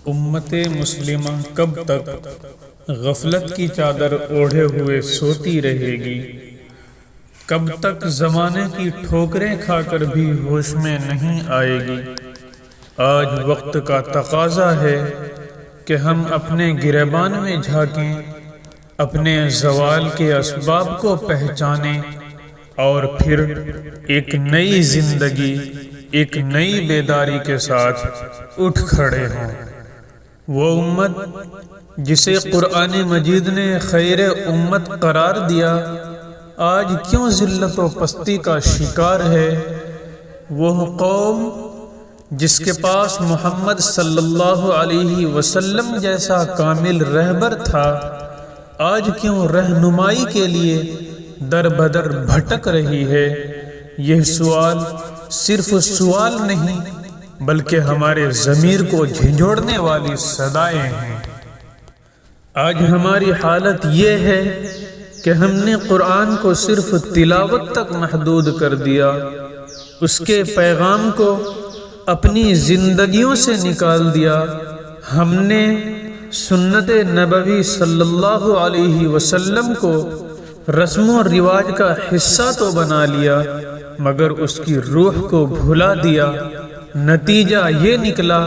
امت مسلمہ کب تک غفلت کی چادر اوڑھے ہوئے سوتی رہے گی؟ کب تک زمانے کی ٹھوکریں کھا کر بھی ہوش میں نہیں آئے گی؟ آج وقت کا تقاضا ہے کہ ہم اپنے گریبان میں جھانکیں، اپنے زوال کے اسباب کو پہچانیں اور پھر ایک نئی زندگی، ایک نئی بیداری کے ساتھ اٹھ کھڑے ہوں۔ وہ امت جسے قرآن مجید نے خیر امت قرار دیا، آج کیوں ذلت و پستی کا شکار ہے؟ وہ قوم جس کے پاس محمد صلی اللہ علیہ وسلم جیسا کامل رہبر تھا، آج کیوں رہنمائی کے لیے در بدر بھٹک رہی ہے؟ یہ سوال صرف سوال نہیں بلکہ ہمارے ضمیر کو جھنجھوڑنے والی صدائیں ہیں۔ آج ہماری حالت یہ ہے کہ ہم نے قرآن کو صرف تلاوت تک محدود کر دیا، اس کے پیغام کو اپنی زندگیوں سے نکال دیا۔ ہم نے سنت نبوی صلی اللہ علیہ وسلم کو رسم و رواج کا حصہ تو بنا لیا مگر اس کی روح کو بھلا دیا۔ نتیجہ یہ نکلا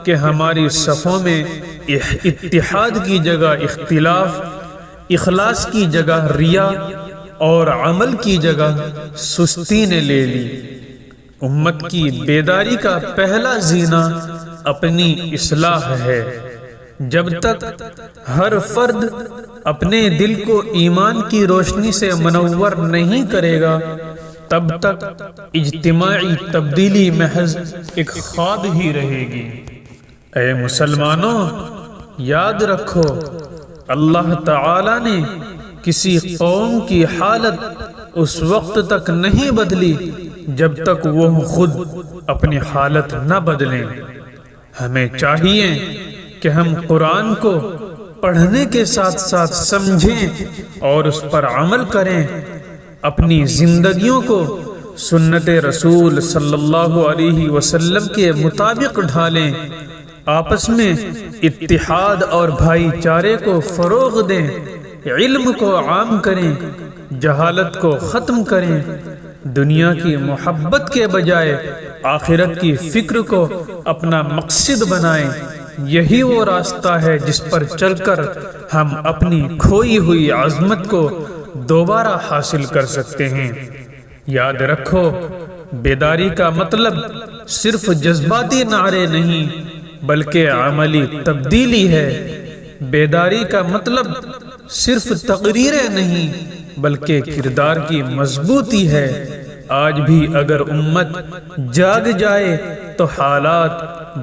کہ ہماری صفوں میں اتحاد کی جگہ اختلاف، اخلاص کی جگہ ریا اور عمل کی جگہ سستی نے لے لی۔ امت کی بیداری کا پہلا زینہ اپنی اصلاح ہے۔ جب تک ہر فرد اپنے دل کو ایمان کی روشنی سے منور نہیں کرے گا، تب تک اجتماعی تبدیلی محض ایک خواب ہی رہے گی۔ اے مسلمانوں، یاد رکھو، اللہ تعالی نے کسی قوم کی حالت اس وقت تک نہیں بدلی جب تک وہ خود اپنی حالت نہ بدلیں۔ ہمیں چاہیے کہ ہم قرآن کو پڑھنے کے ساتھ ساتھ سمجھیں اور اس پر عمل کریں، اپنی زندگیوں کو سنت رسول صلی اللہ علیہ وسلم کے مطابق ڈھالیں، آپس میں اتحاد اور بھائی چارے کو فروغ دیں، علم کو عام کریں، جہالت کو ختم کریں، دنیا کی محبت کے بجائے آخرت کی فکر کو اپنا مقصد بنائیں۔ یہی وہ راستہ ہے جس پر چل کر ہم اپنی کھوئی ہوئی عظمت کو دوبارہ حاصل کر سکتے ہیں۔ یاد رکھو، بیداری کا مطلب صرف جذباتی نعرے نہیں بلکہ عملی تبدیلی ہے۔ بیداری کا مطلب صرف تقریریں نہیں بلکہ کردار کی مضبوطی ہے۔ آج بھی اگر امت جاگ جائے تو حالات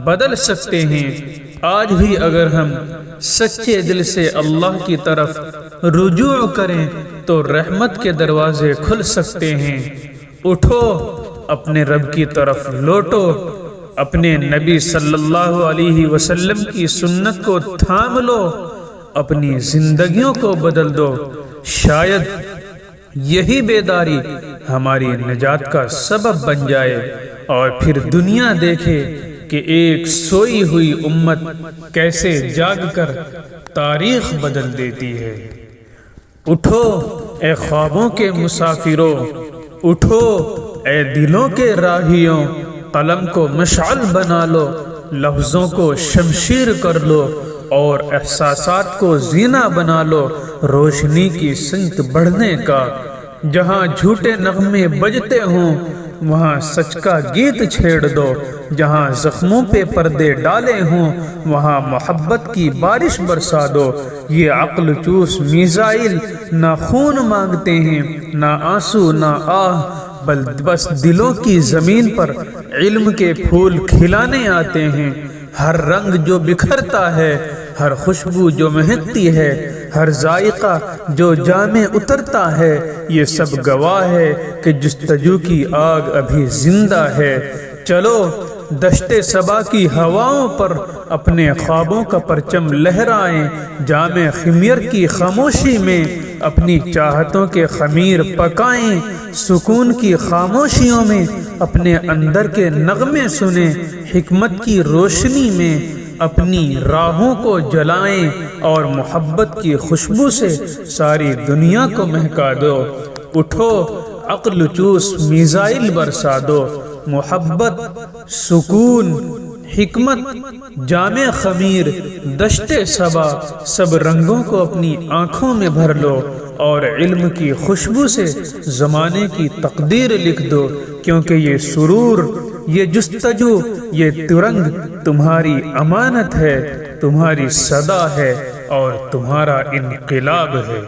بدل سکتے ہیں۔ آج بھی اگر ہم سچے دل سے اللہ کی طرف رجوع کریں تو رحمت کے دروازے کھل سکتے ہیں۔ اٹھو، اپنے رب کی طرف لوٹو، اپنے نبی صلی اللہ علیہ وسلم کی سنت کو تھام لو، اپنی زندگیوں کو بدل دو۔ شاید یہی بیداری ہماری نجات کا سبب بن جائے اور پھر دنیا دیکھے کہ ایک سوئی ہوئی امت کیسے جاگ کر تاریخ بدل دیتی ہے۔ اٹھو اے خوابوں کے مسافروں، اٹھو اے دلوں کے راہیوں، قلم کو مشعل بنا لو، لفظوں کو شمشیر کر لو اور احساسات کو زینہ بنا لو روشنی کی سمت بڑھنے کا۔ جہاں جھوٹے نغمے بجتے ہوں وہاں سچ کا گیت چھیڑ دو، جہاں زخموں پہ پردے ڈالے ہوں وہاں محبت کی بارش برسا دو۔ یہ عقل چوس میزائل نہ خون مانگتے ہیں، نہ آنسو نہ آہ، بس دلوں کی زمین پر علم کے پھول کھلانے آتے ہیں۔ ہر رنگ جو بکھرتا ہے، ہر خوشبو جو مہکتی ہے، ہر ذائقہ جو جام میں اترتا ہے، یہ سب گواہ ہے کہ جستجو کی آگ ابھی زندہ ہے۔ چلو دشت صبا کی ہواؤں پر اپنے خوابوں کا پرچم لہرائیں، جام خمیر کی خاموشی میں اپنی چاہتوں کے خمیر پکائیں، سکون کی خاموشیوں میں اپنے اندر کے نغمے سنیں، حکمت کی روشنی میں اپنی راہوں کو جلائیں اور محبت کی خوشبو سے ساری دنیا کو مہکا دو۔ اٹھو عقل چوس میزائل برسا دو، محبت، سکون، حکمت، جامع خمیر، دشت صبا، سب رنگوں کو اپنی آنکھوں میں بھر لو اور علم کی خوشبو سے زمانے کی تقدیر لکھ دو، کیونکہ یہ سرور، یہ جستجو، یہ ترنگ تمہاری امانت ہے، تمہاری صدا ہے اور تمہارا انقلاب ہے۔